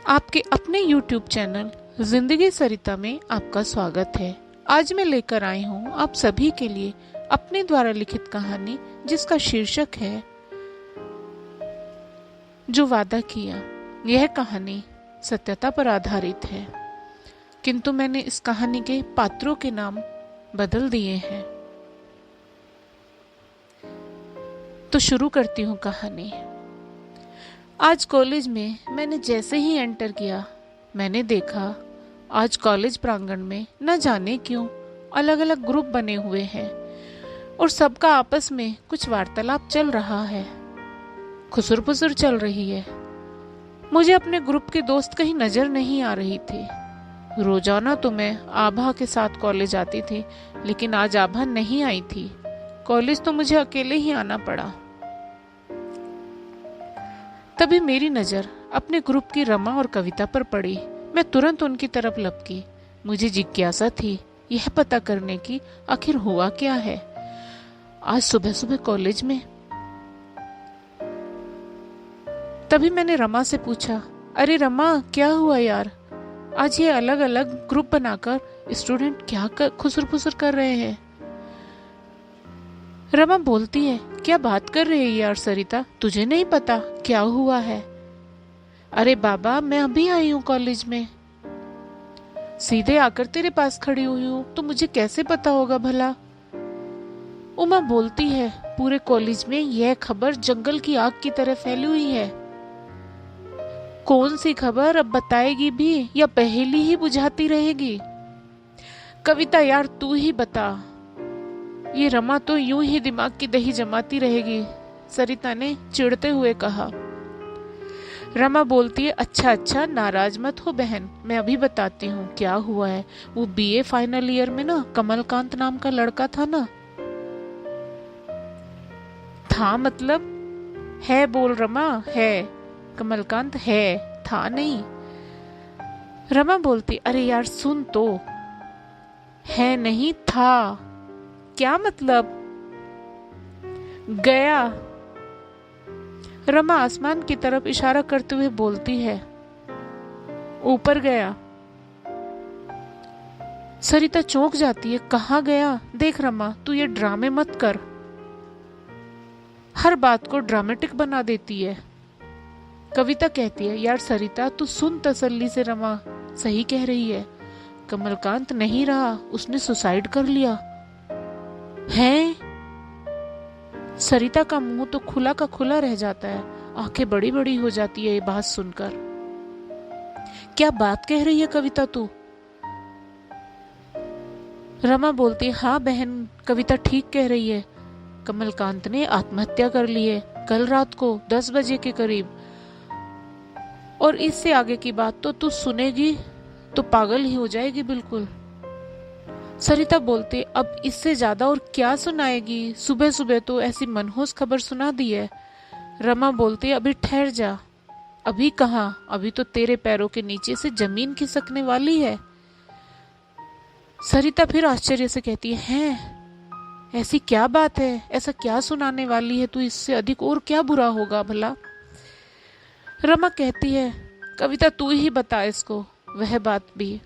आपके अपने YouTube channel जिंदगी सरिता में आपका स्वागत है। आज मैं लेकर आई हूँ आप सभी के लिए अपने द्वारा लिखित कहानी जिसका शीर्षक है जो वादा किया। यह कहानी सत्यता पर आधारित है, किंतु मैंने इस कहानी के पात्रों के नाम बदल दिए हैं। तो शुरू करती हूँ कहानी। आज कॉलेज में मैंने जैसे ही एंटर किया, मैंने देखा आज कॉलेज प्रांगण में न जाने क्यों अलग अलग ग्रुप बने हुए हैं और सबका आपस में कुछ वार्तालाप चल रहा है, खुसुर पुसुर चल रही है। मुझे अपने ग्रुप के दोस्त कहीं नजर नहीं आ रही थी। रोजाना तो मैं आभा के साथ कॉलेज आती थी, लेकिन आज आभा नहीं आई थी। कॉलेज तो मुझे अकेले ही आना पड़ा। तभी मेरी नजर अपने ग्रुप की रमा और कविता पर पड़ी। मैं तुरंत उनकी तरफ लपकी। मुझे जिज्ञासा थी यह पता करने की आखिर हुआ क्या है आज सुबह सुबह कॉलेज में। तभी मैंने रमा से पूछा, अरे रमा, क्या हुआ यार? आज ये अलग अलग ग्रुप बनाकर स्टूडेंट क्या खुसुर फुसुर कर रहे हैं? रमा बोलती है, क्या बात कर रही है यार सरिता, तुझे नहीं पता क्या हुआ है? अरे बाबा, मैं अभी आई हूँ कॉलेज में, सीधे आकर तेरे पास खड़ी हुई हूँ, तो मुझे कैसे पता होगा भला? उमा बोलती है, पूरे कॉलेज में यह खबर जंगल की आग की तरह फैली हुई है। कौन सी खबर, अब बताएगी भी या पहेली ही बुझाती रहेगी? कविता यार, तू ही बता। ये रमा तो यूं ही दिमाग की दही जमाती रहेगी, सरिता ने चिढ़ते हुए कहा। रमा बोलती है, अच्छा अच्छा, नाराज मत हो बहन, मैं अभी बताती हूँ क्या हुआ है। वो बीए फाइनल ईयर में ना कमलकांत नाम का लड़का था ना। था मतलब? है बोल रमा, है। कमलकांत है, था नहीं। रमा बोलती, अरे यार सुन तो, है नहीं था। क्या मतलब? गया। रमा आसमान की तरफ इशारा करते हुए बोलती है, ऊपर गया। सरिता चौंक जाती है, कहाँ गया? देख रमा, तू ये ड्रामे मत कर, हर बात को ड्रामेटिक बना देती है। कविता कहती है, यार सरिता तू सुन तसल्ली से, रमा सही कह रही है। कमलकांत नहीं रहा, उसने सुसाइड कर लिया। हैं? सरिता का मुंह तो खुला का खुला रह जाता है, आंखें बड़ी बड़ी हो जाती है ये बात सुनकर। क्या बात कह रही है कविता तू? रमा बोलती, हाँ बहन, कविता ठीक कह रही है। कमलकांत ने आत्महत्या कर ली है कल रात को 10 बजे के करीब। और इससे आगे की बात तो तू सुनेगी तो पागल ही हो जाएगी बिल्कुल। सरिता बोलती, अब इससे ज्यादा और क्या सुनाएगी? सुबह सुबह तो ऐसी मनहूस खबर सुना दी है। रमा बोलती, अभी ठहर जा। अभी कहाँ, अभी तो तेरे पैरों के नीचे से जमीन खिसकने वाली है। सरिता फिर आश्चर्य से कहती है, ऐसी क्या बात है? ऐसा क्या सुनाने वाली है तू? इससे अधिक और क्या बुरा होगा भला? रमा कहती है, कविता तू ही बता इसको वह बात भी।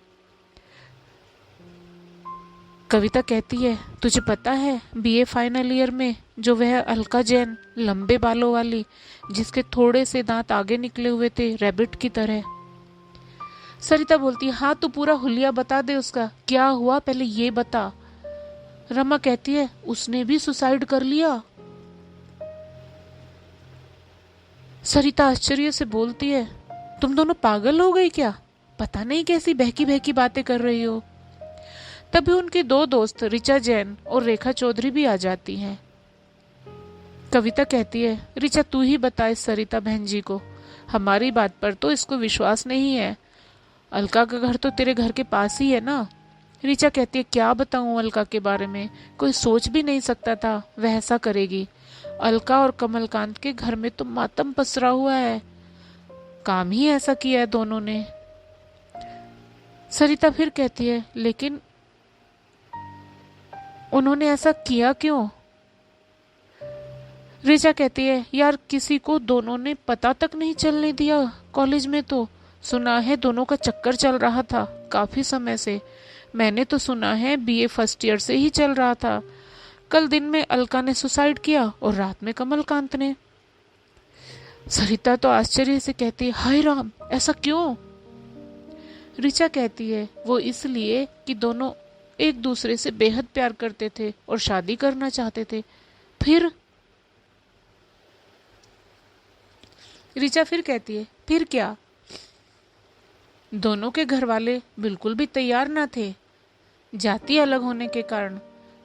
कविता कहती है, तुझे पता है बीए फाइनल ईयर में जो वह अलका जैन, लंबे बालों वाली, जिसके थोड़े से दांत आगे निकले हुए थे रैबिट की तरह? सरिता बोलती, हाँ तू पूरा हुलिया बता दे उसका, क्या हुआ पहले ये बता। रमा कहती है, उसने भी सुसाइड कर लिया। सरिता आश्चर्य से बोलती है, तुम दोनों पागल हो गई क्या? पता नहीं कैसी बहकी बहकी बातें कर रही हो। तभी उनकी दो दोस्त ऋचा जैन और रेखा चौधरी भी आ जाती हैं। कविता कहती है, ऋचा तू ही बता इस सरिता बहन जी को, हमारी बात पर तो इसको विश्वास नहीं है। अलका का घर तो तेरे घर के पास ही है ना। ऋचा कहती है, क्या बताऊं अलका के बारे में, कोई सोच भी नहीं सकता था वह ऐसा करेगी। अलका और कमलकांत के घर में तो मातम पसरा हुआ है, काम ही ऐसा किया है दोनों ने। सरिता फिर कहती है, लेकिन उन्होंने ऐसा किया क्यों? ऋचा कहती है, यार किसी को दोनों ने पता तक नहीं चलने दिया कॉलेज में, तो सुना है दोनों का चक्कर चल रहा था काफी समय से। मैंने तो सुना है बीए फर्स्ट ईयर से ही चल रहा था। कल दिन में अलका ने सुसाइड किया और रात में कमलकांत ने। सरिता तो आश्चर्य से कहती है, हाय राम, ऐसा क्यों? ऋचा कहती है, वो इसलिए कि दोनों एक दूसरे से बेहद प्यार करते थे और शादी करना चाहते थे। फिर? ऋचा फिर कहती है, फिर क्या? दोनों के घर वाले बिल्कुल भी तैयार न थे, जाति अलग होने के कारण।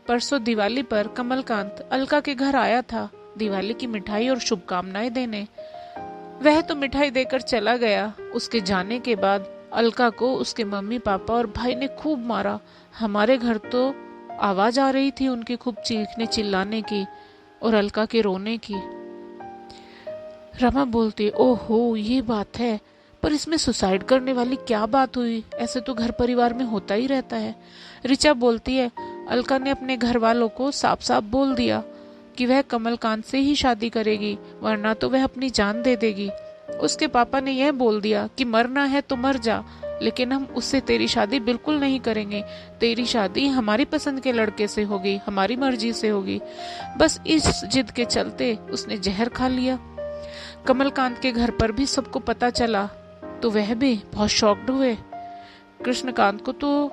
परसों दिवाली पर कमलकांत अलका के घर आया था दिवाली की मिठाई और शुभकामनाएं देने। वह तो मिठाई देकर चला गया। उसके जाने के बाद अलका को उसके मम्मी पापा और भाई ने खूब मारा। हमारे घर तो आवाज आ रही थी उनकी खूब चीखने चिल्लाने की और अलका के रोने की। रमा बोलती, ओहो ये बात है, पर इसमें सुसाइड करने वाली क्या बात हुई? ऐसे तो घर परिवार में होता ही रहता है। ऋचा बोलती है, अलका ने अपने घर वालों को साफ साफ बोल दिया कि वह कमलकांत से ही शादी करेगी, वरना तो वह अपनी जान दे देगी। उसके पापा ने यह बोल दिया कि मरना है तो मर जा, लेकिन हम उससे तेरी शादी बिल्कुल नहीं करेंगे। तेरी शादी हमारी पसंद के लड़के से होगी, हमारी मर्जी से होगी। बस इस जिद के चलते उसने जहर खा लिया। कमलकांत के घर पर भी सबको पता चला तो वह भी बहुत शॉक्ड हुए। कृष्णकांत को तो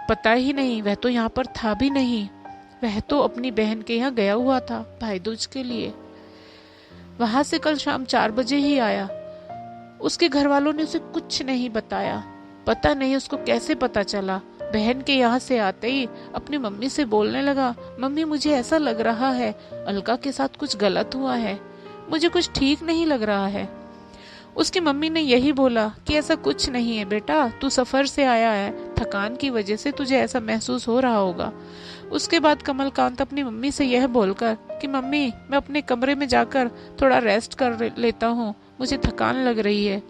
पता ही नहीं, वह तो यहाँ पर था भी नहीं। वह तो अपनी बहन के यहाँ गया हुआ था भाई दूज के लिए। वहां से कल शाम 4 बजे ही आया। उसके घर वालों ने उसे कुछ नहीं बताया। पता नहीं उसको कैसे पता चला। बहन के यहाँ से आते ही अपनी मम्मी से बोलने लगा, मम्मी मुझे ऐसा लग रहा है अलका के साथ कुछ गलत हुआ है, मुझे कुछ ठीक नहीं लग रहा है। उसकी मम्मी ने यही बोला कि ऐसा कुछ नहीं है बेटा, तू सफर से आया है, थकान की वजह से तुझे ऐसा महसूस हो रहा होगा। उसके बाद कमलकांत अपनी मम्मी से यह बोलकर कि मम्मी मैं अपने कमरे में जाकर थोड़ा रेस्ट कर लेता हूँ, मुझे थकान लग रही है,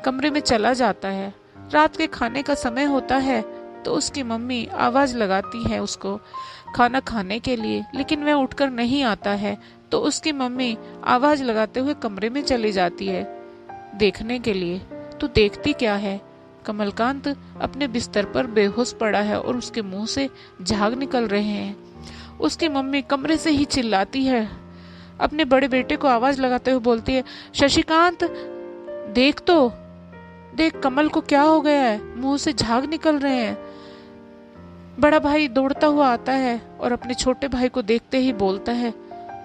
कमरे में चला जाता है। रात के खाने का समय होता है तो उसकी मम्मी आवाज लगाती है उसको खाना खाने के लिए, लेकिन वह उठकर नहीं आता है। तो उसकी मम्मी आवाज लगाते हुए कमरे में चली जाती है देखने के लिए। तो देखती क्या है, कमलकांत अपने बिस्तर पर बेहोश पड़ा है और उसके मुंह से झाग निकल रहे हैं। उसकी मम्मी कमरे से ही चिल्लाती है, अपने बड़े बेटे को आवाज लगाते हुए बोलती है, शशिकांत देख तो देख, कमल को क्या हो गया है, मुंह से झाग निकल रहे हैं। बड़ा भाई दौड़ता हुआ आता है और अपने छोटे भाई को देखते ही बोलता है,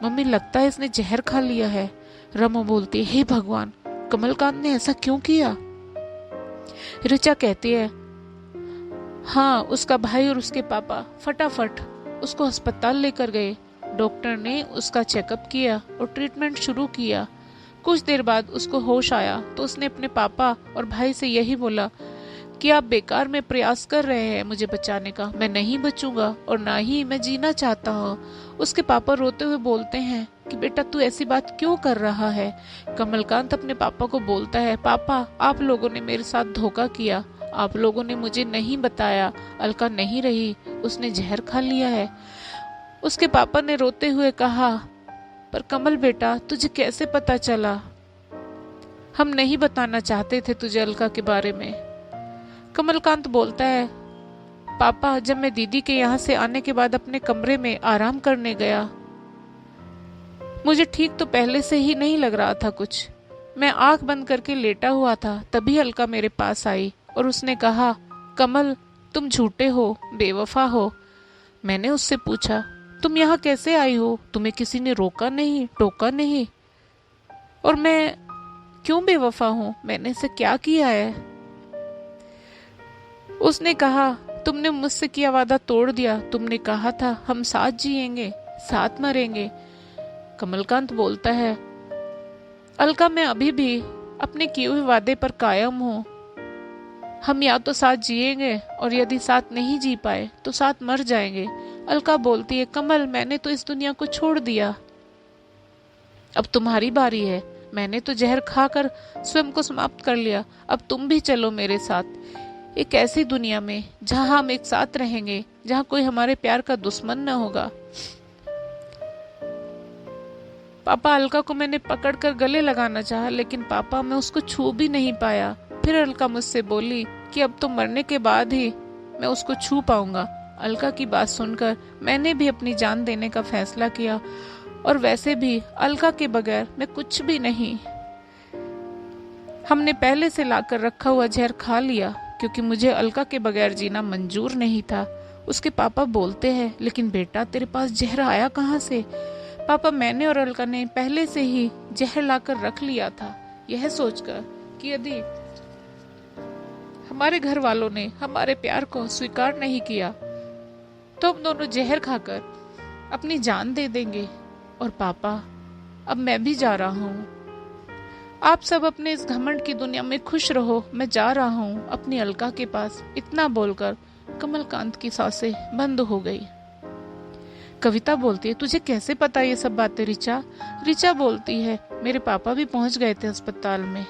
मम्मी लगता है इसने जहर खा लिया है। रमो बोलती है, हे भगवान, कमलकांत ने ऐसा क्यों किया? ऋचा कहती है, हाँ उसका भाई और उसके पापा फटाफट उसको अस्पताल लेकर गए। डॉक्टर ने उसका चेकअप किया और ट्रीटमेंट शुरू किया। कुछ देर बाद उसको होश आया तो उसने अपने पापा और भाई से यही बोला कि आप बेकार में प्रयास कर रहे हैं मुझे बचाने का, मैं नहीं बचूंगा और ना ही मैं जीना चाहता हूँ। उसके पापा रोते हुए बोलते हैं कि बेटा तू ऐसी बात क्यों कर रहा है? कमलकांत अपने पापा को बोलता है, पापा आप लोगों ने मेरे साथ धोखा किया, आप लोगों ने मुझे नहीं बताया, अलका नहीं रही, उसने जहर खा लिया है। उसके पापा ने रोते हुए कहा, पर कमल बेटा तुझे कैसे पता चला? हम नहीं बताना चाहते थे तुझे अलका के बारे में। कमलकांत बोलता है, पापा जब मैं दीदी के यहाँ से आने के बाद अपने कमरे में आराम करने गया, मुझे ठीक तो पहले से ही नहीं लग रहा था कुछ। मैं आंख बंद करके लेटा हुआ था, तभी अलका मेरे पास आई और उसने कहा, कमल तुम झूठे हो, बेवफा हो। मैंने उससे पूछा, तुम यहाँ कैसे आई हो? तुम्हें किसी ने रोका नहीं, टोका नहीं? और मैं क्यों बेवफा हूँ? मैंने इसे क्या किया है? उसने कहा, तुमने मुझसे किया वादा तोड़ दिया, तुमने कहा था हम साथ जिएंगे, साथ मरेंगे। कमलकांत बोलता है, अलका मैं अभी भी अपने किए हुए वादे पर कायम हूँ। हम या तो साथ जिएंगे और यदि साथ नहीं जी पाए तो साथ मर जाएंगे। अलका बोलती है, कमल मैंने तो इस दुनिया को छोड़ दिया, अब तुम्हारी बारी है। मैंने तो जहर खाकर स्वयं को समाप्त कर लिया, अब तुम भी चलो मेरे साथ एक ऐसी दुनिया में जहां हम एक साथ रहेंगे, जहां कोई हमारे प्यार का दुश्मन न होगा। पापा, अलका को मैंने पकड़कर गले लगाना चाहा, लेकिन पापा मैं उसको छू भी नहीं पाया। फिर अलका मुझसे बोली कि अब तो मरने के बाद ही मैं उसको छू पाऊंगा। अलका की बात सुनकर मैंने भी अपनी जान देने का फैसला किया, और वैसे भी अलका के बगैर मैं कुछ भी नहीं। हमने पहले से लाकर रखा हुआ जहर खा लिया, क्योंकि मुझे अलका के बगैर जीना मंजूर नहीं था। उसके पापा बोलते हैं, लेकिन बेटा तेरे पास जहर आया कहाँ से? पापा, मैंने और अलका ने पहले से ही जहर लाकर रख लिया था, यह सोचकर कि यदि हमारे घर वालों ने हमारे प्यार को स्वीकार नहीं किया तो हम दोनों जहर खाकर अपनी जान दे देंगे। और पापा, अब मैं भी जा रहा हूँ। आप सब अपने इस घमंड की दुनिया में खुश रहो, मैं जा रहा हूँ अपनी अलका के पास। इतना बोलकर कमलकांत की सांसें बंद हो गई। कविता बोलती है, तुझे कैसे पता ये सब बातें रिचा? रिचा बोलती है, मेरे पापा भी पहुंच गए थे अस्पताल में।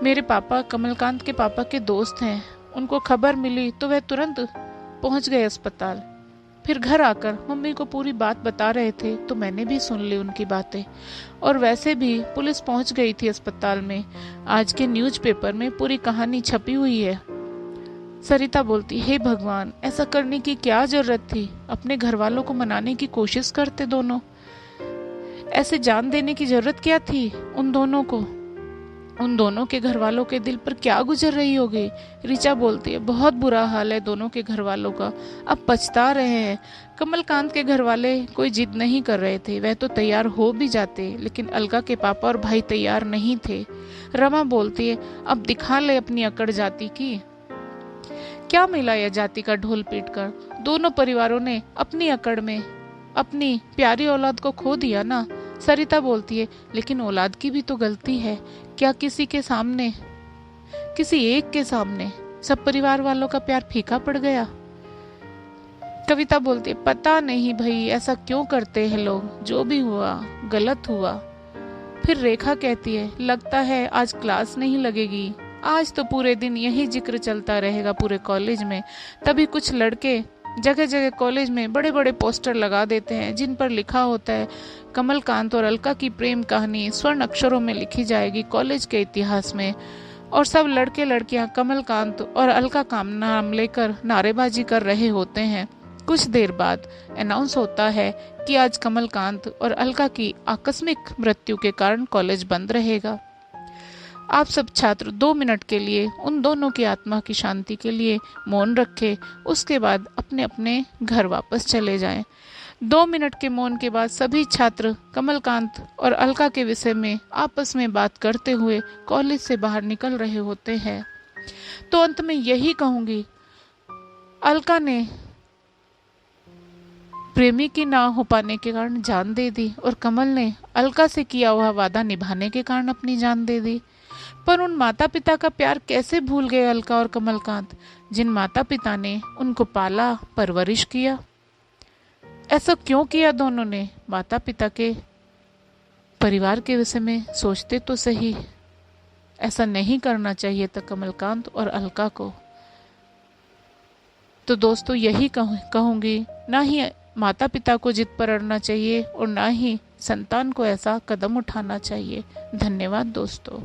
मेरे पापा कमलकांत के पापा के दोस्त हैं, उनको खबर मिली तो वह तुरंत पहुंच गए अस्पताल। फिर घर आकर मम्मी को पूरी बात बता रहे थे तो मैंने भी सुन ली उनकी बातें। और वैसे भी पुलिस पहुंच गई थी अस्पताल में, आज के न्यूज़पेपर में पूरी कहानी छपी हुई है। सरिता बोलती, हे भगवान, ऐसा करने की क्या जरूरत थी? अपने घर वालों को मनाने की कोशिश करते दोनों। ऐसे जान देने की जरूरत क्या थी उन दोनों को? उन दोनों के घर वालों के दिल पर क्या गुजर रही होगी? रिचा बोलती है, बहुत बुरा हाल है दोनों के घर वालों का, अब पछता रहे हैं। कमलकांत के घर वाले कोई जिद नहीं कर रहे थे, वह तो तैयार हो भी जाते, लेकिन अलका के पापा और भाई तैयार नहीं थे। रमा बोलती है, अब दिखा ले अपनी अकड़ जाति की। क्या मिला यह जाति का ढोल पीटकर? दोनों परिवारों ने अपनी अकड़ में अपनी प्यारी औलाद को खो दिया ना। सरिता बोलती है, लेकिन औलाद की भी तो गलती है। क्या किसी के सामने, किसी एक के सामने सब परिवार वालों का प्यार फीका पड़ गया? कविता बोलती है, पता नहीं भाई, ऐसा क्यों करते हैं लोग, जो भी हुआ गलत हुआ। फिर रेखा कहती है, लगता है आज क्लास नहीं लगेगी, आज तो पूरे दिन यही जिक्र चलता रहेगा पूरे कॉलेज में। तभी कुछ लड़के जगह जगह कॉलेज में बड़े बड़े पोस्टर लगा देते हैं जिन पर लिखा होता है, कमलकांत और अलका की प्रेम कहानी स्वर्ण अक्षरों में लिखी जाएगी कॉलेज के इतिहास में। और सब लड़के लड़कियां कमलकांत और अलका का नाम लेकर नारेबाजी कर रहे होते हैं। कुछ देर बाद अनाउंस होता है कि आज कमलकांत और अलका की आकस्मिक मृत्यु के कारण कॉलेज बंद रहेगा। आप सब छात्र 2 मिनट के लिए उन दोनों की आत्मा की शांति के लिए मौन रखें, उसके बाद अपने अपने घर वापस चले जाएं। 2 मिनट के मौन के बाद सभी छात्र कमलकांत और अलका के विषय में आपस में बात करते हुए कॉलेज से बाहर निकल रहे होते हैं। तो अंत में यही कहूंगी, अलका ने प्रेमी की ना हो पाने के कारण जान दे दी, और कमल ने अलका से किया हुआ वादा निभाने के कारण अपनी जान दे दी। पर उन माता पिता का प्यार कैसे भूल गए अलका और कमलकांत, जिन माता पिता ने उनको पाला परवरिश किया? ऐसा क्यों किया दोनों ने? माता पिता के परिवार के विषय में सोचते तो सही। ऐसा नहीं करना चाहिए था कमलकांत और अलका को। तो दोस्तों, यही कहूंगी, ना ही माता पिता को जिद पर अड़ना चाहिए और ना ही संतान को ऐसा कदम उठाना चाहिए। धन्यवाद दोस्तों।